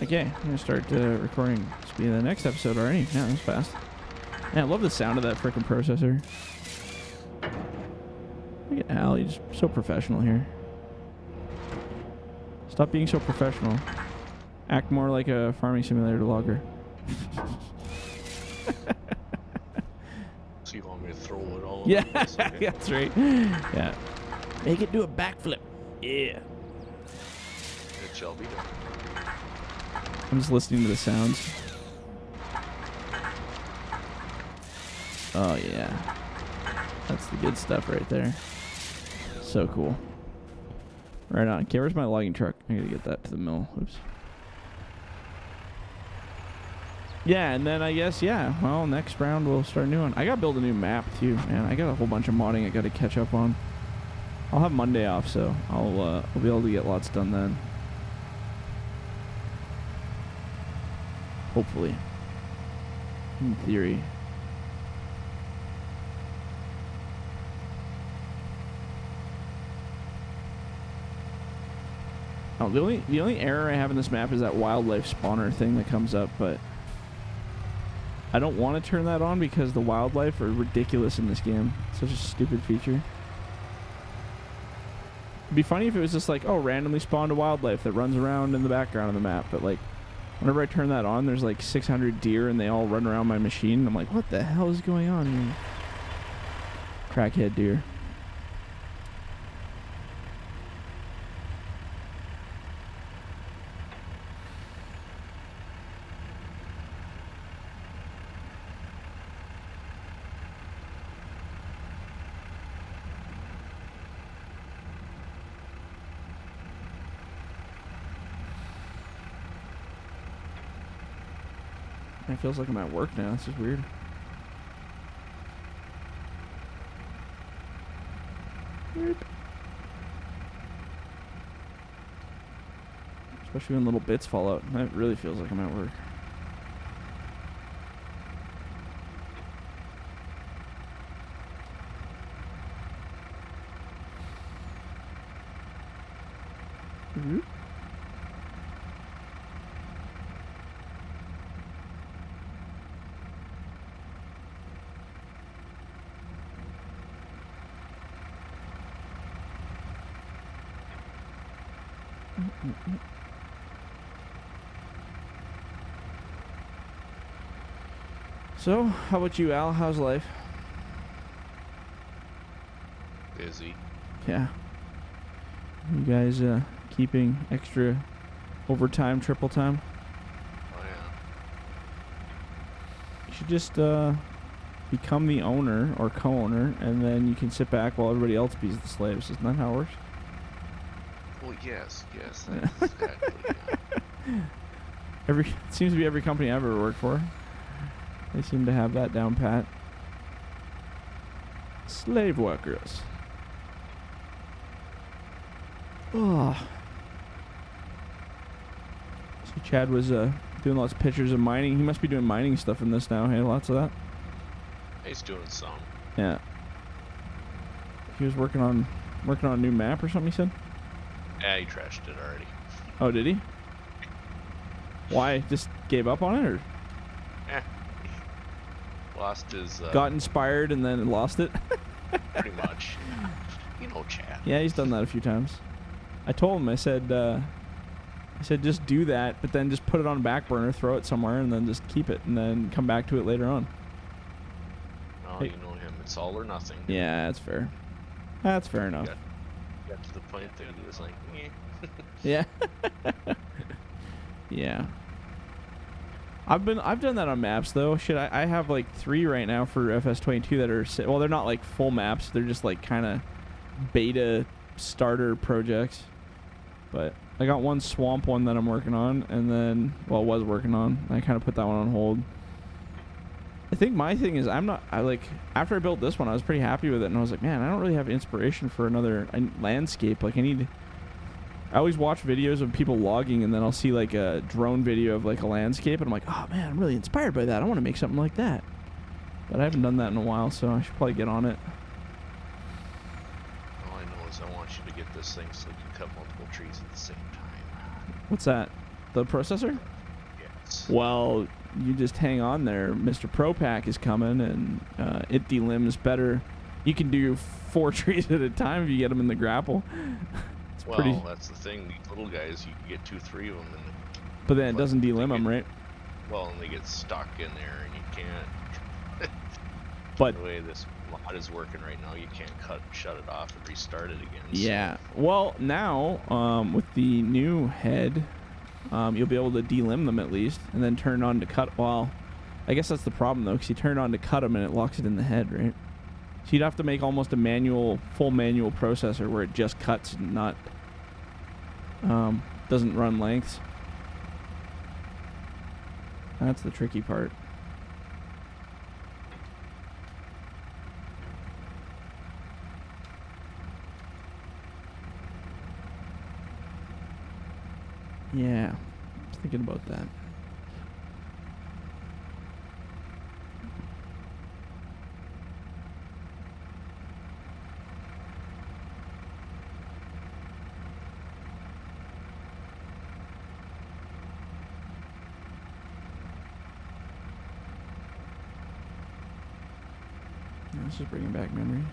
Okay, I'm gonna start recording speed of the next episode already. Yeah, that's fast. Yeah, I love the sound of that frickin' processor. Look at Al, he's so professional here. Stop being so professional. Act more like a farming simulator logger. So you want me to throw it all Yeah, over this, okay? that's right. Yeah. Make it do a backflip. Yeah. It shall be done. I'm just listening to the sounds. Oh, yeah. That's the good stuff right there. So cool. Right on. Okay, where's my logging truck? I gotta get that to the mill. Oops. Yeah, and then I guess, yeah, well, next round we'll start a new one. I gotta build a new map, too, man. I got a whole bunch of modding I gotta catch up on. I'll have Monday off, so I'll be able to get lots done then. Hopefully. In theory. Oh, the only error I have in this map is that wildlife spawner thing that comes up, but I don't want to turn that on because the wildlife are ridiculous in this game. Such a stupid feature. It'd be funny if it was just like, oh, randomly spawned a wildlife that runs around in the background of the map, but like, whenever I turn that on, there's like 600 deer and they all run around my machine. I'm like, what the hell is going on here? Crackhead deer. It feels like I'm at work now. This is weird. Weird. Especially when little bits fall out. That really feels like I'm at work. Mm-hmm. So, how about you, Al? How's life? Busy. Yeah. You guys keeping extra overtime, triple time? Oh, yeah. You should just become the owner or co-owner, and then you can sit back while everybody else bees the slaves. Isn't that how it works? Well, yes, that's exactly. Yeah. It seems to be every company I've ever worked for. They seem to have that down pat. Slave workers. Oh. See, Chad was doing lots of pictures of mining. He must be doing mining stuff in this now. Hey, lots of that. He's doing some. Yeah. He was working on a new map or something. He said. Yeah, he trashed it already. Oh, did he? Why? Just gave up on it, or? Eh. Lost his... Got inspired and then lost it? Pretty much. You know Chad. Yeah, he's done that a few times. I told him, I said just do that, but then just put it on a back burner, throw it somewhere, and then just keep it, and then come back to it later on. Oh, Hey. you know him. It's all or nothing. Yeah, that's fair. That's fair enough. Got to the point that he was like, eh. Yeah. Yeah. I've done that on maps though. Shit, I have like 3 right now for FS22 that are, well, they're not like full maps. They're just like kind of beta starter projects. But I got one swamp one that I'm working on, and then, well, was working on. I kind of put that one on hold. I think my thing is after I built this one, I was pretty happy with it, and I was like, man, I don't really have inspiration for another landscape. Like I always watch videos of people logging, and then I'll see like a drone video of like a landscape, and I'm like, oh man, I'm really inspired by that. I want to make something like that. But I haven't done that in a while, so I should probably get on it. All I know is I want you to get this thing so you can cut multiple trees at the same time. What's that? The processor? Yes. Well, you just hang on there. Mr. Pro Pack is coming, and it delimbs better. You can do 4 trees at a time if you get them in the grapple. It's Well, pretty. that's the thing. These little guys, you can get 2, 3 of them, and But then it but doesn't they delimb them, get- right? well, and they get stuck in there, and you can't. But The way this mod is working right now, you can't shut it off and restart it again. yeah. Well, now with the new head, you'll be able to delimb them at least, and then turn on to cut. Well, I guess that's the problem though, because you turn on to cut them and it locks it in the head, right? So you'd have to make almost a full manual processor where it just cuts and not doesn't run lengths. That's the tricky part. Yeah, I was thinking about that. Let's just bringing back memories.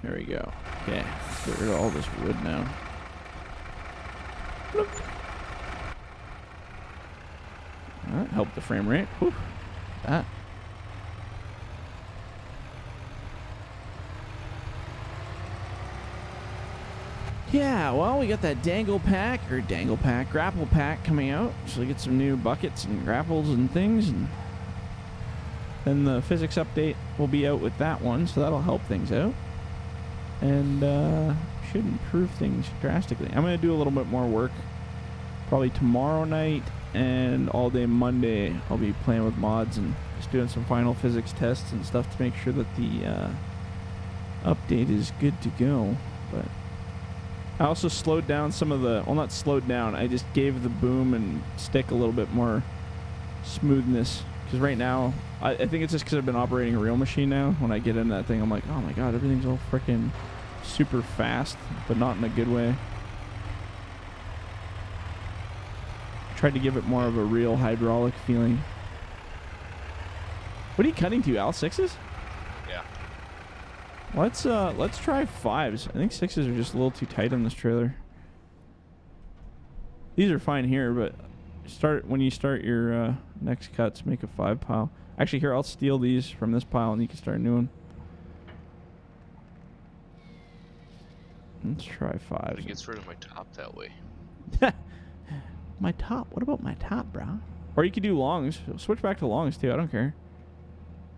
There we go. Okay, get rid of all this wood now. Bloop. That helped the frame rate. Whew. That. Yeah, well, we got that grapple pack coming out. So we get some new buckets and grapples and things, and then the physics update will be out with that one, so that'll help things out. And should improve things drastically. I'm going to do a little bit more work probably tomorrow night, and all day Monday I'll be playing with mods and just doing some final physics tests and stuff to make sure that the update is good to go. But I also slowed down some of the, well, not slowed down, I just gave the boom and stick a little bit more smoothness, because right now I think it's just because I've been operating a real machine now. When I get in that thing, I'm like, oh my god, everything's all freaking super fast, but not in a good way. Tried to give it more of a real hydraulic feeling. What are you cutting to, Al? 6s? Yeah. Let's try 5s. I think 6s are just a little too tight on this trailer. These are fine here, but when you start your next cuts, make a 5 pile. Actually, here, I'll steal these from this pile and you can start a new one. Let's try 5. It gets rid of my top that way. My top? What about my top, bro? Or you could do longs. Switch back to longs too. I don't care.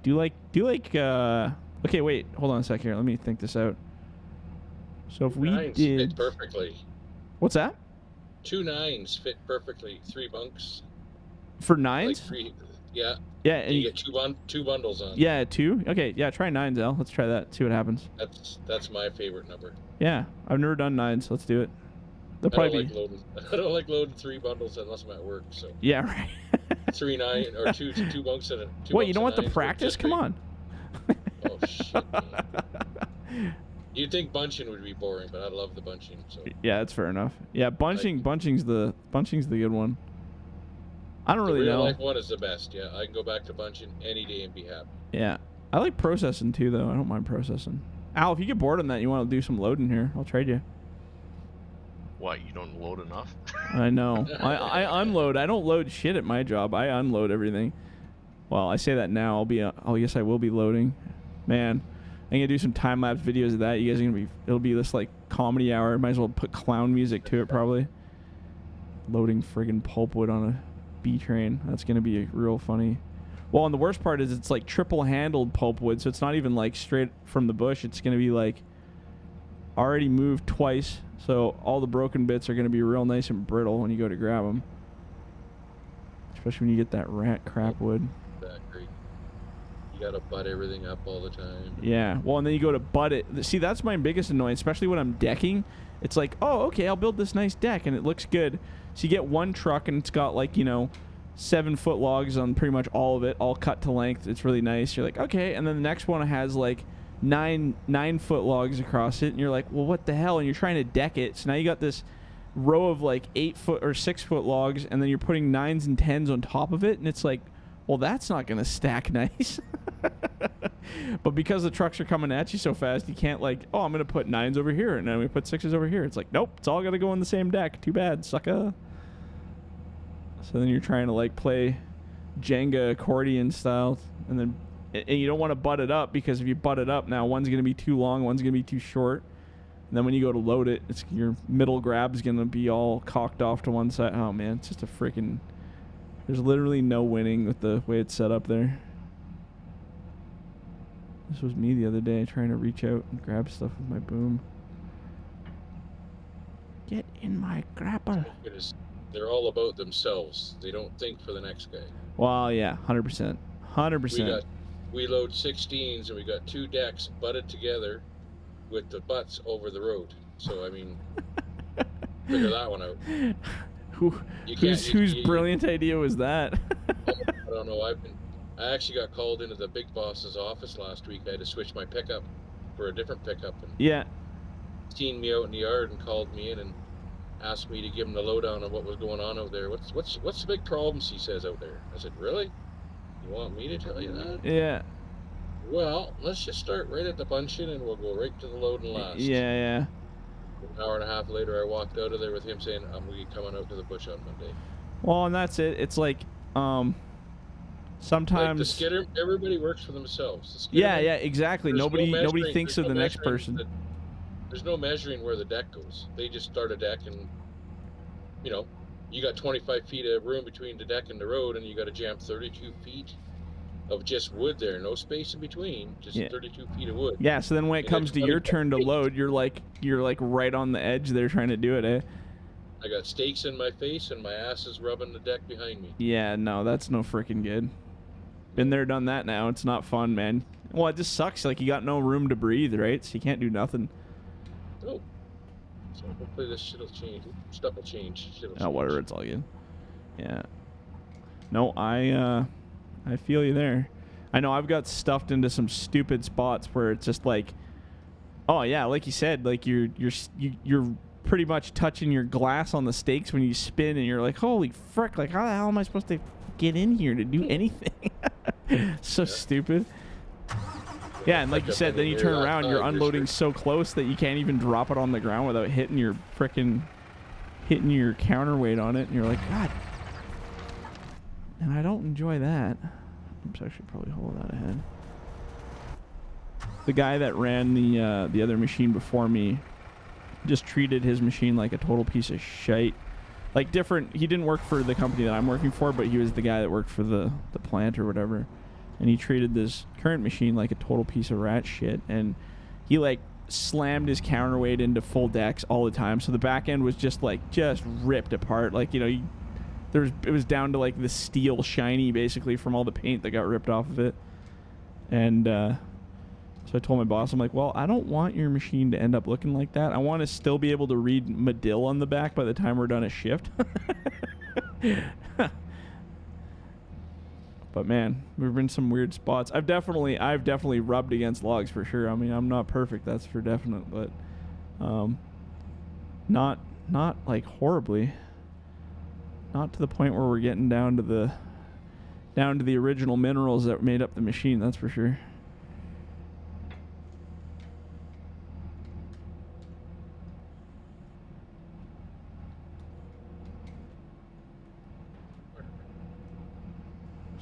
Okay, wait. Hold on a sec here. Let me think this out. So if we 9s did fit perfectly. What's that? 2 9s fit perfectly. 3 bunks. For Like 9s? 3. Yeah. Yeah, And you get two bundles on. Yeah, 2. Okay, yeah, try 9s, Al. Let's try that. See what happens. That's my favorite number. Yeah, I've never done 9s. Let's do it. They'll I don't probably like loading. I don't like loading 3 bundles unless I'm at work. So Yeah, right. 3 9 or two bunks and a two. What, you don't want bunks the and 9s practice? just Come great. on. Oh shit. Man. You'd think bunching would be boring, but I love the bunching. So Yeah, that's fair enough. Yeah, bunching's the good one. I don't the really real know. life one is the best. Yeah, I can go back to bunching any day and be happy. Yeah. I like processing too, though. I don't mind processing. Al, if you get bored on that, you want to do some loading here, I'll trade you. What, you don't load enough? I know. I unload. I don't load shit at my job. I unload everything. Well, I say that now. I guess I will be loading. Man, I'm gonna do some time lapse videos of that. You guys are gonna be. It'll be this like comedy hour. Might as well put clown music to it probably. Loading friggin' pulpwood on a B train. That's gonna be real funny. Well, and the worst part is it's like triple handled pulpwood, so it's not even like straight from the bush. It's gonna be like already moved twice, so all the broken bits are gonna be real nice and brittle when you go to grab them. Especially when you get that rat crap wood. Exactly. You gotta butt everything up all the time. Yeah. Well, and then you go to butt it. See, that's my biggest annoyance, especially when I'm decking. It's like, oh, okay, I'll build this nice deck, and it looks good. So you get one truck, and it's got like, 7-foot logs on pretty much all of it, all cut to length. It's really nice. You're like, okay. And then the next one has like 9-foot logs across it, and you're like, well, what the hell? And you're trying to deck it. So now you got this row of like 8-foot or 6-foot logs, and then you're putting 9s and 10s on top of it, and it's like, well, that's not going to stack nice. But because the trucks are coming at you so fast, you can't like, oh, I'm going to put 9s over here, and then we put 6s over here. It's like, nope, it's all got to go on the same deck. Too bad, sucker. So then you're trying to like play Jenga accordion style, and you don't want to butt it up, because if you butt it up, now one's going to be too long, one's going to be too short. And then when you go to load it, your middle grab's going to be all cocked off to one side. Oh, man, it's just a freaking... There's literally no winning with the way it's set up there. This was me the other day trying to reach out and grab stuff with my boom. Get in my grapple. They're all about themselves. They don't think for the next guy. Well, yeah, 100%. 100%. We load 16s, and we got 2 decks butted together with the butts over the road. So, I mean, figure that one out. Whose brilliant idea was that? I don't know. I actually got called into the big boss's office last week. I had to switch my pickup for a different pickup. And yeah. Seen me out in the yard and called me in and asked me to give him the lowdown on what was going on out there. What's the big problems, he says, out there? I said, really? You want me to tell you that? Yeah. Well, let's just start right at the bunching, and we'll go right to the load and last. Yeah. An hour and a half later, I walked out of there with him saying, I'm going to be coming out to the bush on Monday. Well, and that's it. It's like, sometimes... Like the skidder, everybody works for themselves. Yeah, exactly. Nobody thinks of the next person. There's no measuring where the deck goes. They just start a deck, and, you got 25 feet of room between the deck and the road, and you got to jam 32 feet of just wood there. No space in between, just 32 feet of wood. Yeah, so then when it comes to your turn to load, you're like right on the edge there trying to do it, eh? I got stakes in my face, and my ass is rubbing the deck behind me. Yeah, no, that's no freaking good. Been there, done that now. It's not fun, man. Well, it just sucks. Like, you got no room to breathe, right? So you can't do nothing. Oh. So hopefully this shit'll change. Stuff will change. Oh, whatever. It's all good. Yeah. No, I feel you there. I know I've got stuffed into some stupid spots where it's just like, oh yeah, like you said, like you're pretty much touching your glass on the stakes when you spin, and you're like, holy frick, like how the hell am I supposed to get in here to do anything? So stupid. Yeah, and like you said, then you turn around, you're unloading so close that you can't even drop it on the ground without hitting your counterweight on it, and you're like, God. And I don't enjoy that. Oops, I should probably hold that ahead. The guy that ran the other machine before me just treated his machine like a total piece of shite. Like he didn't work for the company that I'm working for, but he was the guy that worked for the plant or whatever. And he treated this current machine like a total piece of rat shit. And he like slammed his counterweight into full decks all the time. So the back end was just ripped apart. Like, it was down to like the steel shiny basically from all the paint that got ripped off of it. And so I told my boss, I'm like, well, I don't want your machine to end up looking like that. I want to still be able to read Medill on the back by the time we're done a shift. But man, we've been some weird spots. I've definitely rubbed against logs for sure. I mean, I'm not perfect, that's for definite, but not like horribly. Not to the point where we're getting down to the original minerals that made up the machine, that's for sure.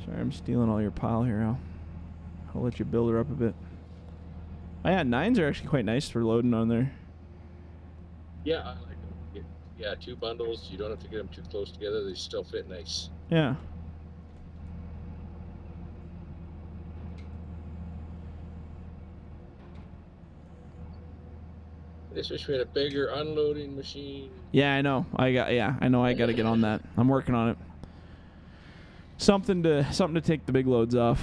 Sorry, I'm stealing all your pile here, I'll let you build her up a bit. Oh yeah, 9s are actually quite nice for loading on there. Yeah, I like them. Yeah, 2 bundles. You don't have to get them too close together. They still fit nice. Yeah. I just wish we had a bigger unloading machine. Yeah, I know. I got to get on that. I'm working on it. Something to take the big loads off.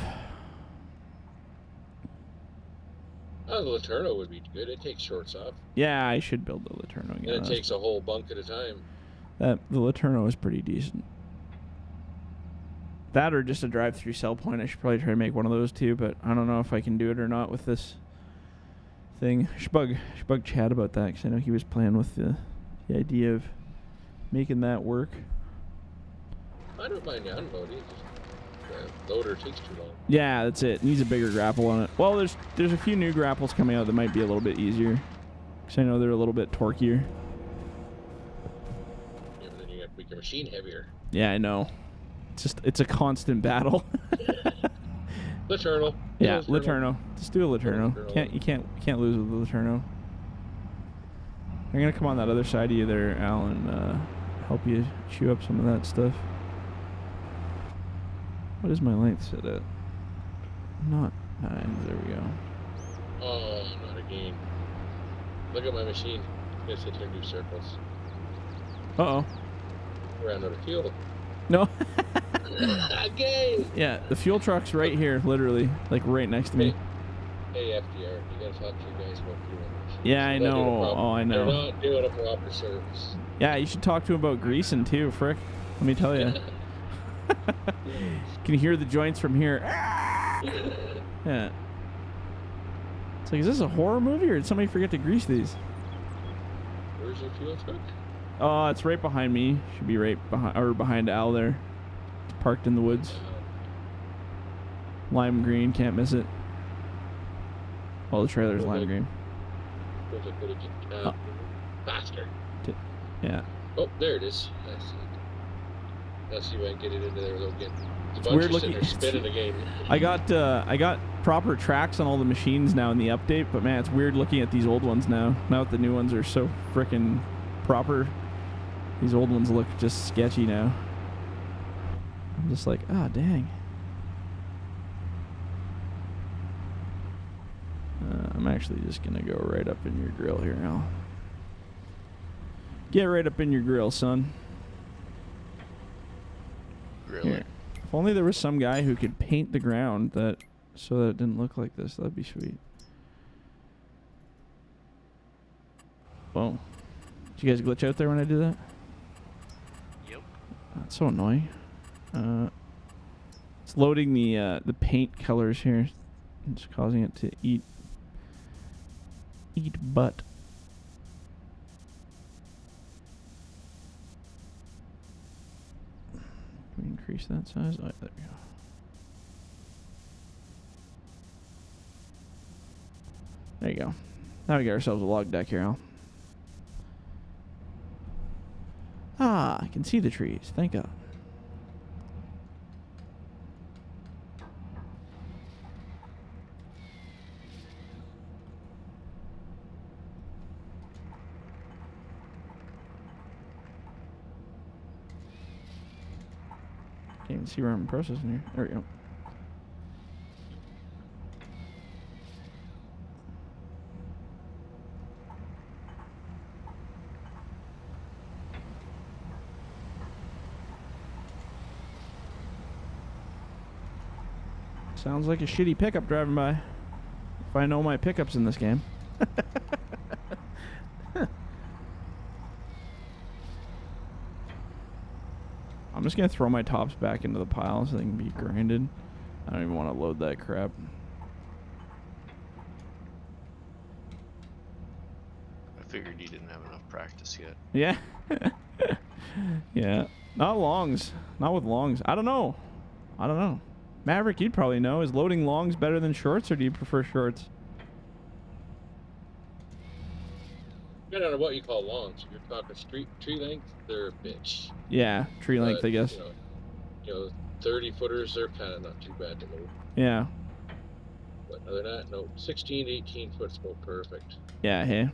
Oh, the Laterno would be good. It takes shorts off. Yeah, I should build the Laterno again. And it takes a whole bunk at a time. The Laterno is pretty decent. That or just a drive-through sell point. I should probably try to make one of those too, but I don't know if I can do it or not with this thing. I should bug Chad about that because I know he was playing with the idea of making that work. I don't mind the unloading. The loader takes too long. Yeah, that's it. Needs a bigger grapple on it. Well, there's a few new grapples coming out that might be a little bit easier because I know they're a little bit torquier. Yeah, but then you got to make your machine heavier. Yeah, I know. It's a constant battle. Laterno. Yeah, Laterno. Just do a Laterno. You can't lose with the Laterno. I'm gonna come on that other side of you there, Al, and help you chew up some of that stuff. What is my length set at? Not 9. There we go. Oh, not again. Look at my machine. I'm gonna sit here and do circles. Uh-oh. Ran out of fuel. No. Again! Yeah, the fuel truck's right here, literally. Like right next to me. Hey, FDR, you gotta talk to your guys about fuel. Yeah, I know. Oh, I know. They're not doing a proper service. Yeah, you should talk to him about greasing too, frick. Let me tell you. Can hear the joints from here. Yeah. It's like, is this a horror movie or did somebody forget to grease these? Where's your fuel truck? Oh, it's right behind me. Should be right behind Al there. It's parked in the woods. Lime green, can't miss it. Oh, the trailer's lime green. Faster. Yeah. Oh, there it is. I see it. Let's see if I can get it into there without getting. It's weird looking. They're spinning again. I got proper tracks on all the machines now in the update, but man, it's weird looking at these old ones now. Now that the new ones are so frickin' proper, these old ones look just sketchy now. I'm just like, ah, dang. I'm actually just gonna go right up in your grill here, Al. Get right up in your grill, son. Really? Here. If only there was some guy who could paint the ground so that it didn't look like this. That'd be sweet. Whoa. Did you guys glitch out there when I did that? Yep. That's so annoying. It's loading the paint colors here. It's causing it to eat butt. Can we increase that size? Oh, there we go. There you go. Now we got ourselves a log deck here, Al. Ah, I can see the trees. Thank God. Can't even see where I'm processing here. There we go. Sounds like a shitty pickup driving by. If I know my pickups in this game. I'm just going to throw my tops back into the pile so they can be grinded. I don't even want to load that crap. I figured you didn't have enough practice yet. Yeah. Yeah. Not longs. Not with longs. I don't know. Maverick, you'd probably know. Is loading longs better than shorts, or do you prefer shorts? Depending on what you call longs. If you're talking tree length, they're a bitch. Yeah, tree length, I guess. You know, 30 footers, they're kind of not too bad to load. Yeah. But other than that, no. 16 to 18 foot's about perfect. Yeah, hey.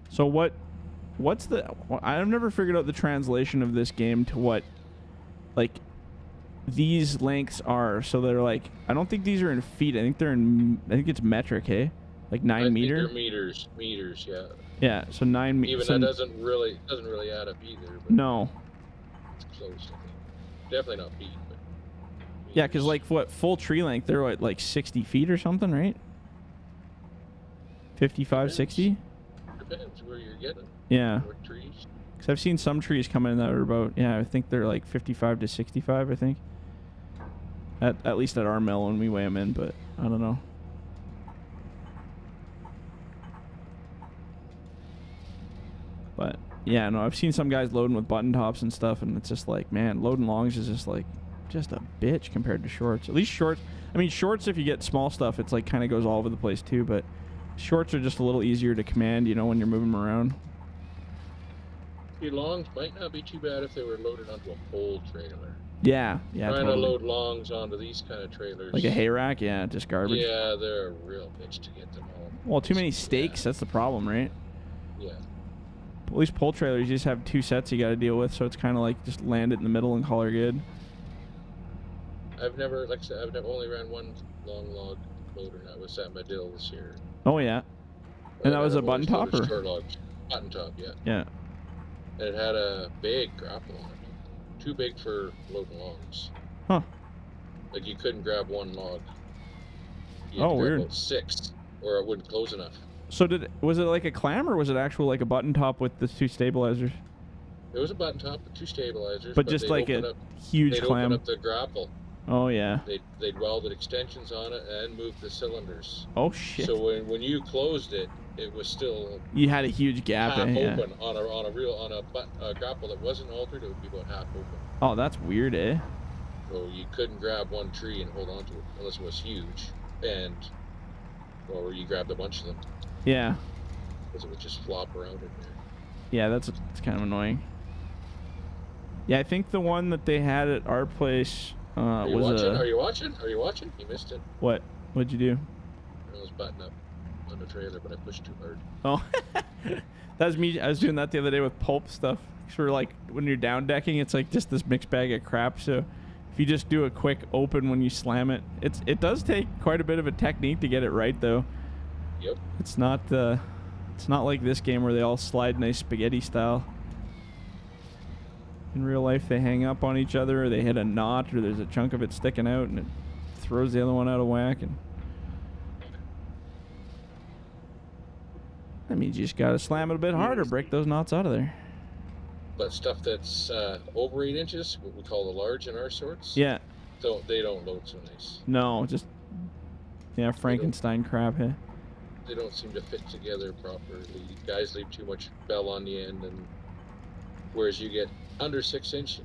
So what's the... I've never figured out the translation of this game to what, like, these lengths are. So they're like... I don't think these are in feet. I think it's metric, hey? Like 9 meter? I think they're meters, yeah. Yeah, so 9 meters. Even that doesn't really add up either. But no. It's close, I think. Definitely not feet, but... Yeah, because like what, full tree length, they're what, like 60 feet or something, right? 55, 60? Depends where you're getting. Yeah. What trees. Because I've seen some trees come in that are about, yeah, I think they're like 55 to 65, I think. At least at our mill when we weigh them in, but I don't know. But yeah, no, I've seen some guys loading with button tops and stuff, and it's just like, man, loading longs is just like, just a bitch compared to shorts. At least shorts, I mean, shorts, if you get small stuff, it's like kind of goes all over the place too, but shorts are just a little easier to command, you know, when you're moving them around. The longs might not be too bad if they were loaded onto a pole trailer. Yeah, Trying totally. to load longs onto these kind of trailers. Like a hay rack, yeah, just garbage. Yeah, they're a real bitch to get them all. Well, too many stakes, that's the problem, right? Yeah. At least pole trailers, you just have two sets you got to deal with, so it's kind of like just land it in the middle and call her good. I've never, like I said, I've only ran one long log loader, and that was at Medill this year. Oh, yeah. And that was a button top, or? Short log. Button top, yeah. Yeah. And it had a big grapple on it. Too big for loading logs. Huh. Like, you couldn't grab one log. You had to grab weird. about 6, or it wouldn't close enough. So was it like a clam, or was it actual like a button top with the 2 stabilizers? It was a button top with 2 stabilizers. But just like a huge clam. They'd open up the grapple. Oh, yeah. They'd welded extensions on it and moved the cylinders. Oh, shit. So when you closed it, it was still... You had a huge gap half in it, open. On a grapple that wasn't altered, it would be about half open. Oh, that's weird, eh? So you couldn't grab one tree and hold on to it unless it was huge. Or you grabbed a bunch of them. Yeah. Because it would just flop around in there. Yeah, it's kind of annoying. Yeah, I think the one that they had at our place Are you was watching? Are you watching? Are you watching? You missed it. What? What'd you do? I was buttoned up on the trailer, but I pushed too hard. Oh, that was me. I was doing that the other day with pulp stuff. Sort of like when you're down decking, it's like just this mixed bag of crap. So if you just do a quick open when you slam it, it does take quite a bit of a technique to get it right, though. Yep. It's not like this game where they all slide nice spaghetti style. In real life, they hang up on each other, or they hit a knot, or there's a chunk of it sticking out, and it throws the other one out of whack. And that means you just gotta slam it a bit harder, break those knots out of there. But stuff that's over 8 inches, what we call the large in our sorts, Yeah. they don't load so nice. No, just Frankenstein crap, hey? They don't seem to fit together properly. Guys leave too much bell on the end, and whereas you get under 6 inch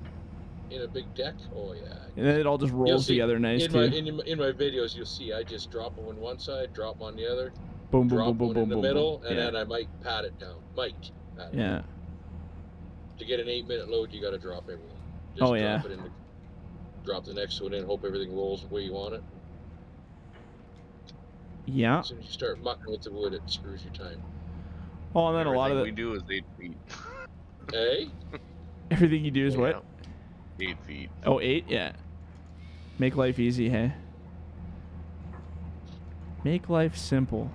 in a big deck, oh yeah. And then it all just rolls together nice in too. In my videos, you'll see I just drop them on one side, drop them on the other, Boom, boom, drop boom, boom, one boom, in the boom, middle, boom. and Yeah. then I might pat it down. Yeah. To get an 8-minute load, you got to drop everything. Just Oh, yeah. Drop the next one in, hope everything rolls the way you want it. Yeah. As soon as you start mucking with the wood, it screws your time. Oh, and then a lot of we do is 8 feet. Hey? everything you do is what? 8 feet. Oh, 8? Yeah. Make life easy, hey? Make life simple.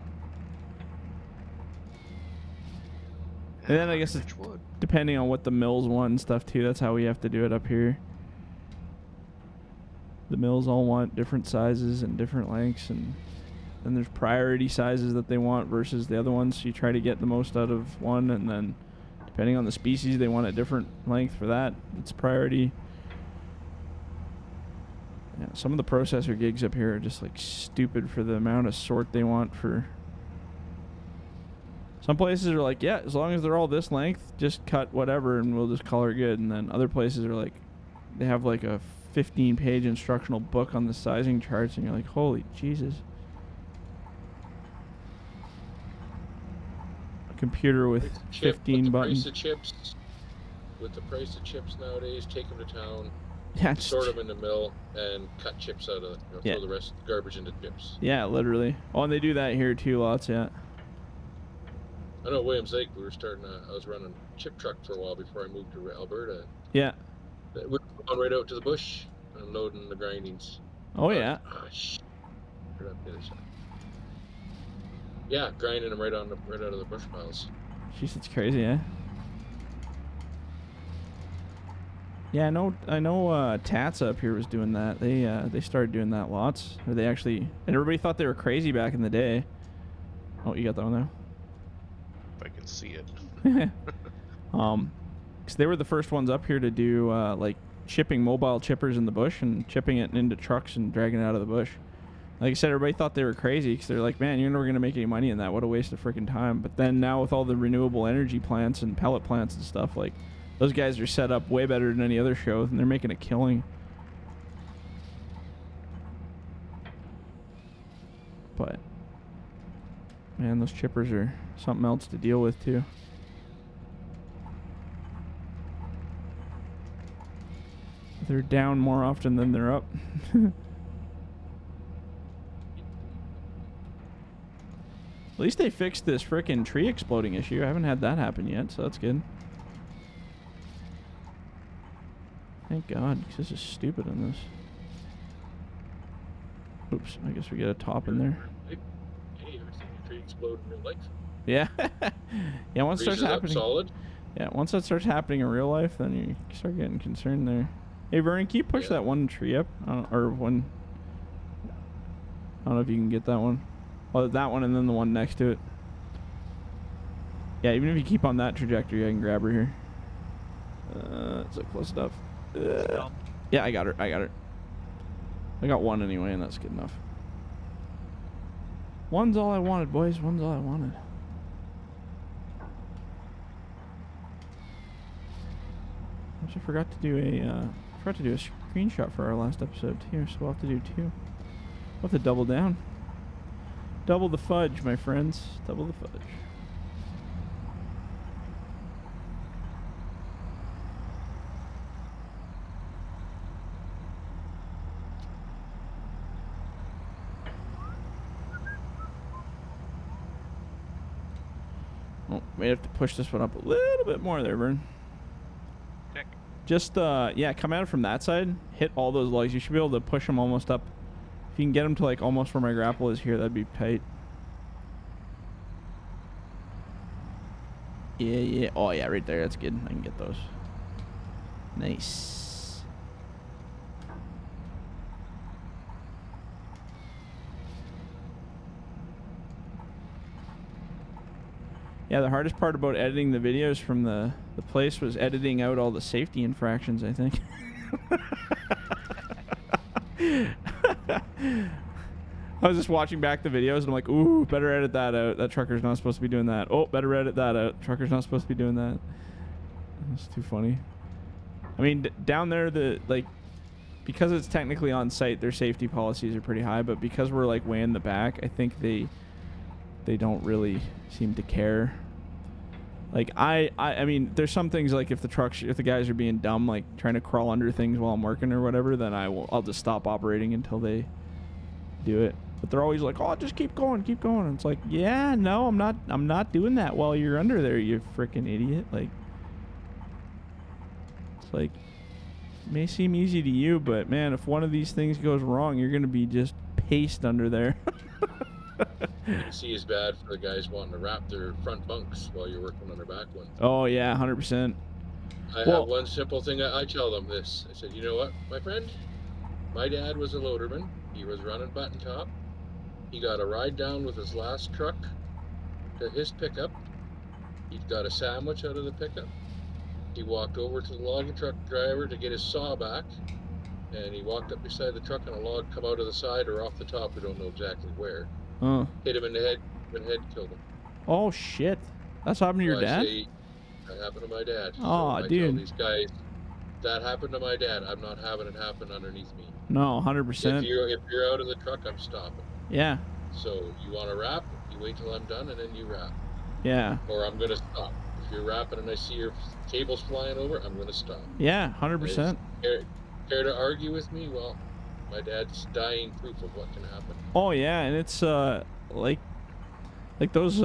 And then I guess it's depending on what the mills want and stuff too. That's how we have to do it up here. The mills all want different sizes and different lengths, and then there's priority sizes that they want versus the other ones. So you try to get the most out of one, and then depending on the species, they want a different length for that. It's priority. Yeah, some of the processor gigs up here are just like stupid for the amount of sort they want for. Some places are like, yeah, as long as they're all this length, just cut whatever and we'll just call her good. And then other places are like, they have like a 15-page instructional book on the sizing charts, and you're like, holy Jesus. A computer with 15 buttons. With the price of chips nowadays, take them to town, Yeah, sort them in the mill, and cut chips out of throw the rest garbage into chips. Yeah, literally. Oh, and they do that here too, lots, yeah. I know Williams Lake, I was running a chip truck for a while before I moved to Alberta. Yeah. We're going right out to the bush and loading the grindings. Oh, yeah. Right up the other side. Yeah, grinding them right out of the bush piles. Jeez, it's crazy, eh? Yeah, I know Tats up here was doing that. They started doing that lots. Or they actually, and everybody thought they were crazy back in the day. Oh, you got that one there? If I can see it. 'Cause they were the first ones up here to do like shipping mobile chippers in the bush and chipping it into trucks and dragging it out of the bush. Like I said, everybody thought they were crazy because they're like, man, you're never going to make any money in that. What a waste of freaking time. But then now with all the renewable energy plants and pellet plants and stuff, like those guys are set up way better than any other show, and they're making a killing. But man, those chippers are something else to deal with too. They're down more often than they're up. At least they fixed this frickin' tree exploding issue. I haven't had that happen yet, so that's good. Thank God, because this is stupid on this. Oops, I guess we get a top in there. Hey, I've seen a tree explode in real life. Yeah. Yeah, once it starts Freezes up happening. solid. Yeah, once that starts happening in real life, then you start getting concerned there. Hey, Vernon, can you push that one tree up? Or one... I don't know if you can get that one. Oh, that one and then the one next to it. Yeah, even if you keep on that trajectory, I can grab her here. Is it close enough? Yeah, I got her. I got one anyway, and that's good enough. One's all I wanted, boys. One's all I wanted. I forgot to do a screenshot for our last episode too, so we'll have to do two. We'll have to double down. Double the fudge, my friends. Double the fudge. Oh, we have to push this one up a little bit more there, Vern. Check. Just, yeah, come at it from that side. Hit all those legs. You should be able to push them almost up. If you can get them to, like, almost where my grapple is here, that'd be tight. Yeah, yeah. Oh, yeah, right there. That's good. I can get those. Nice. Yeah, the hardest part about editing the videos from the place was editing out all the safety infractions, I think. I was just watching back the videos and I'm like, ooh, better edit that out. That trucker's not supposed to be doing that. Oh, better edit that out. Trucker's not supposed to be doing that. That's too funny. I mean, down there, because it's technically on site, their safety policies are pretty high, but because we're like way in the back, I think they don't really seem to care. Like I mean, there's some things like if the guys are being dumb, like trying to crawl under things while I'm working or whatever, then I'll just stop operating until they do it. But they're always like, "Oh, just keep going, keep going." And it's like, "Yeah, no, I'm not doing that while you're under there, you freaking idiot." Like, it's like, it may seem easy to you, but man, if one of these things goes wrong, you're gonna be just paced under there. You can see it's bad for the guys wanting to wrap their front bunks while you're working on their back ones. Oh yeah, 100%. I have one simple thing I tell them this. I said, you know what, my friend? My dad was a loaderman. He was running button top. He got a ride down with his last truck to his pickup. He got a sandwich out of the pickup. He walked over to the logging truck driver to get his saw back. And he walked up beside the truck and a log come out of the side or off the top. We don't know exactly where. Hit him in the head, and head killed him. Oh shit! That's happened to your dad? That happened to my dad. Oh, so dude. I tell these guys, that happened to my dad. I'm not having it happen underneath me. No, 100%. If you're out of the truck, I'm stopping. Yeah. So you want to wrap? You wait till I'm done and then you wrap. Yeah. Or I'm gonna stop. If you're wrapping and I see your cables flying over, I'm gonna stop. Yeah, 100%. Care to argue with me? Well, my dad's dying proof of what can happen. Oh yeah, and it's like those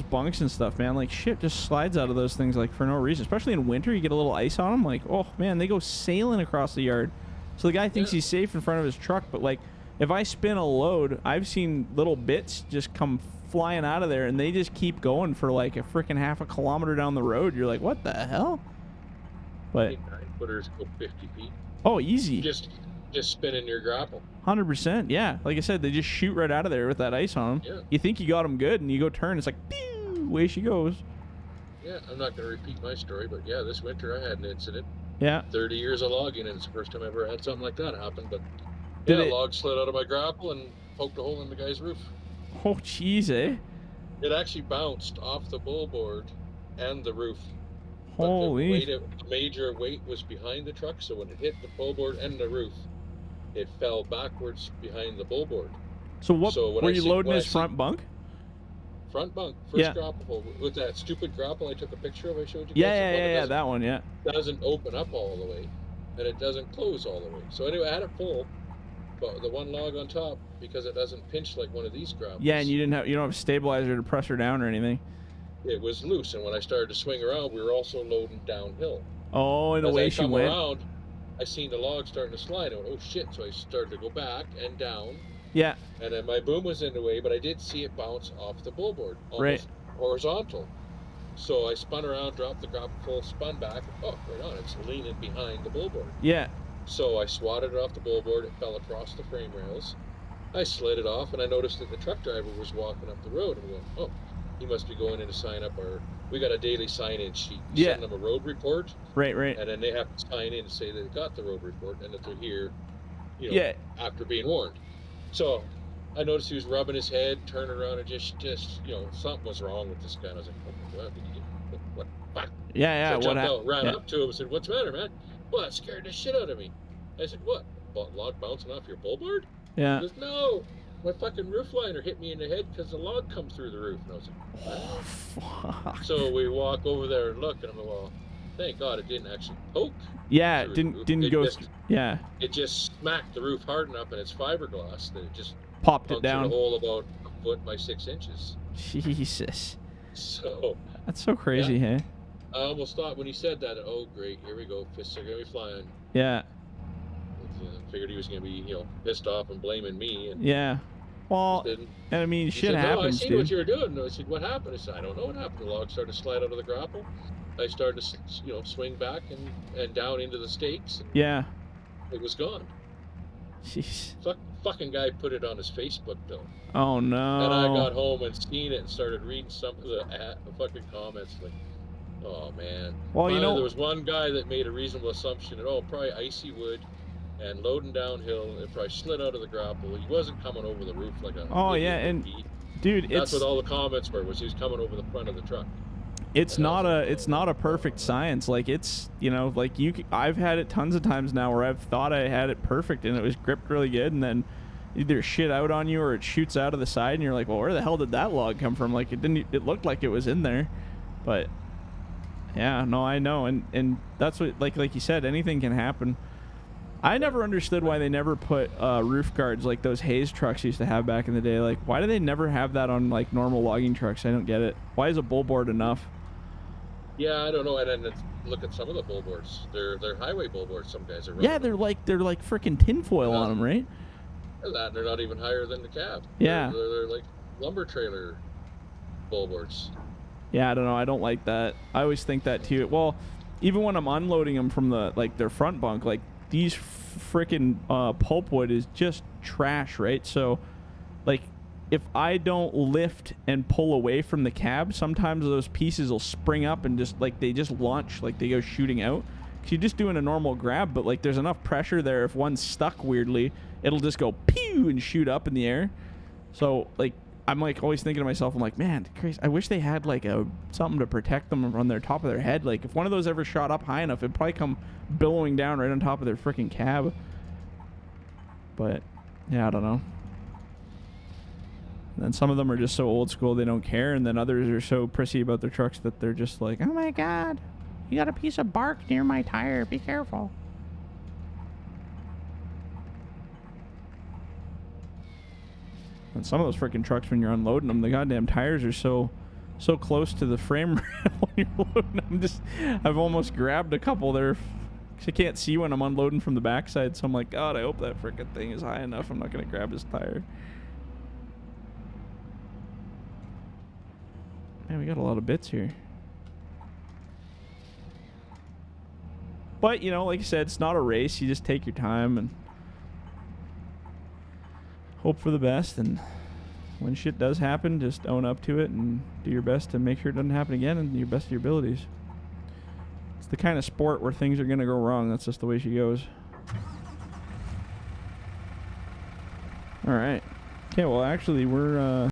bunks and stuff, man. Like shit just slides out of those things like for no reason. Especially in winter, you get a little ice on them. Like, oh man, they go sailing across the yard. So the guy thinks he's safe in front of his truck, but like if I spin a load, I've seen little bits just come flying out of there, and they just keep going for like a freaking half a kilometer down the road. You're like, what the hell? But 9-footers go 50 feet. Oh, easy. Just spinning your grapple. 100%, yeah. Like I said, they just shoot right out of there with that ice on them. Yeah. You think you got them good, and you go turn, it's like, pew, away she goes. Yeah, I'm not going to repeat my story, but yeah, this winter I had an incident. Yeah. 30 years of logging, and it's the first time I ever had something like that happen. But Did yeah, it? log slid out of my grapple and poked a hole in the guy's roof. Oh, jeez, eh? It actually bounced off the bullboard and the roof, but the Holy. major weight was behind the truck, so when it hit the bullboard and the roof, it fell backwards behind the bullboard. So what? So Were you loading his front bunk? Front bunk, Yeah. first grapple hole with that stupid grapple I took a picture of, I showed you guys. Yeah, that one, yeah. Doesn't open up all the way, and it doesn't close all the way. So anyway, I had it full, but the one log on top, because it doesn't pinch like one of these grapples. Yeah, and you don't have a stabilizer to press her down or anything. It was loose, and when I started to swing around, we were also loading downhill. Oh, and the way she went. Around, I seen the log starting to slide. I went, oh shit! So I started to go back and down. Yeah. And then my boom was in the way, but I did see it bounce off the bullboard, almost horizontal. So I spun around, dropped the grapple full, spun back. Oh, right on! It's leaning behind the bullboard. Yeah. So I swatted it off the bullboard. It fell across the frame rails. I slid it off, and I noticed that the truck driver was walking up the road. And went, oh, he must be going in to sign up our. We got a daily sign-in sheet. We send them a road report. Right. And then they have to sign in and say that they got the road report and that they're here, after being warned. So I noticed he was rubbing his head, turning around, and just something was wrong with this guy. And I was like, oh my God, what? Fuck. Yeah. So I jumped out, ran up to him and said, what's the matter, man? Well, that scared the shit out of me. I said, what? Log bouncing off your bullboard? Yeah. He goes, no, my fucking roof liner hit me in the head because the log come through the roof. And I was like, oh, fuck. So we walk over there and look, and I'm like, well, thank God it didn't actually poke. Yeah, it didn't go. Yeah. It just smacked the roof hard enough, and it's fiberglass that it just popped it down. A hole about a foot by 6 inches. Jesus. So. That's so crazy, hey? I almost thought when he said that, oh great, here we go, fists are gonna be flying. Yeah. Figured he was gonna be, pissed off and blaming me. And yeah. Well, and I mean, shit happens, dude. I see what you were doing. I said, what happened? I said, I don't know what happened. The log started to slide out of the grapple. I started to, swing back and down into the stakes. And yeah. It was gone. Jeez. Fucking guy put it on his Facebook, though. Oh, no. And I got home and seen it and started reading some of the fucking comments. Like, oh, man. Well, there was one guy that made a reasonable assumption that, probably icy wood and loading downhill, it probably slid out of the grapple. He wasn't coming over the roof like a... Oh, yeah, and... Dude, that's what all the comments were, was he was coming over the front of the truck. It's not a perfect science. Like, it's, I've had it tons of times now where I've thought I had it perfect and it was gripped really good, and then either shit out on you or it shoots out of the side and you're like, well, where the hell did that log come from? Like, it looked like it was in there. But yeah, no, I know. And that's what, like you said, anything can happen. I never understood why they never put roof guards like those Hayes trucks used to have back in the day. Like, why do they never have that on like normal logging trucks? I don't get it. Why is a bullboard enough? Yeah, I don't know. And then look at some of the bullboards. They're highway bullboards. Some guys are running. Yeah, they're like freaking tinfoil on them, right? They're not even higher than the cab. Yeah, they're like lumber trailer bullboards. Yeah, I don't know. I don't like that. I always think that too. Well, even when I'm unloading them from their front bunk, like these freaking pulpwood is just trash, right? So, like, if I don't lift and pull away from the cab, sometimes those pieces will spring up and they just launch, like they go shooting out. Cause you're just doing a normal grab, but like there's enough pressure there. If one's stuck weirdly, it'll just go pew and shoot up in the air. So like, I'm like always thinking to myself, I'm like, man, crazy. I wish they had like something to protect them on their top of their head. Like if one of those ever shot up high enough, it'd probably come billowing down right on top of their freaking cab. But yeah, I don't know. And then some of them are just so old school they don't care, and then others are so prissy about their trucks that they're just like, oh my god, you got a piece of bark near my tire, be careful. And some of those freaking trucks, when you're unloading them, the goddamn tires are so close to the frame when you're loading them. I've almost grabbed a couple there. I can't see when I'm unloading from the backside, so I'm like, God, I hope that freaking thing is high enough. I'm not gonna grab his tire. Man, we got a lot of bits here. But, you know, like I said, it's not a race. You just take your time and hope for the best, and when shit does happen, just own up to it and do your best to make sure it doesn't happen again and do your best of your abilities. It's the kind of sport where things are going to go wrong. That's just the way she goes. All right. Okay, well, actually, we're